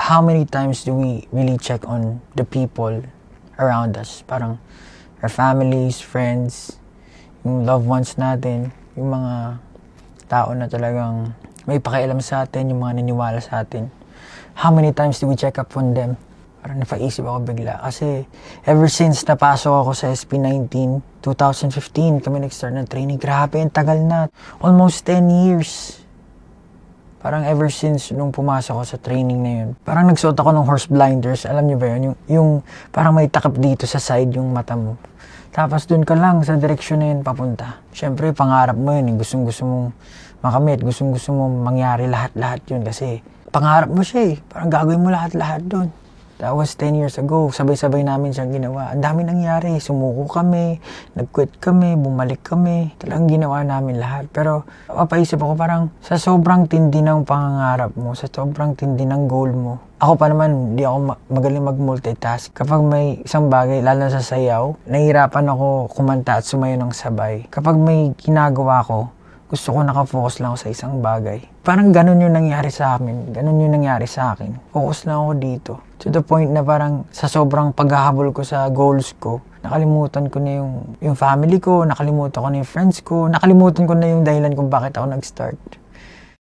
how many times do we really check on the people around us? Parang our families, friends, yung loved ones natin, yung mga tao na talagang may pakialam sa atin, yung mga naniwala sa atin. How many times do we check up on them? Parang napaisip ako bigla. Kasi ever since napasok ako sa SB19, 2015 kami nag-start ng training. Grabe, ang tagal na. Almost 10 years. Parang ever since nung pumasok ako sa training na yun. Parang nagsuot ako ng horse blinders. Alam niyo ba yun? Yung parang may takip dito sa side yung mata mo. Tapos dun ka lang sa direksyon na yun papunta. Siyempre, pangarap mo yun. Gustong-gusto mong makamit. Gustong-gusto mong mangyari lahat-lahat yun. Kasi pangarap mo siya eh. Parang gagawin mo lahat-lahat dun. That was 10 years ago. Sabay-sabay namin siyang ginawa. Ang dami nangyari. Sumuko kami, nag-quit kami, bumalik kami. Talagang ginawa namin lahat. Pero mapaisip ako parang sa sobrang tindi ng pangangarap mo, sa sobrang tindi ng goal mo. Ako pa naman, hindi ako magaling mag-multitask. Kapag may isang bagay, lalo na sa sayaw, nahihirapan ako kumanta at sumayo ng sabay. Kapag may ginagawa ko, gusto ko nakafocus lang ako sa isang bagay. Parang ganun yung nangyari sa amin. Ganun yung nangyari sa akin. Focus lang ako dito. To the point na parang sa sobrang paghahabol ko sa goals ko, nakalimutan ko na yung family ko, nakalimutan ko na yung friends ko, nakalimutan ko na yung dahilan kung bakit ako nag-start.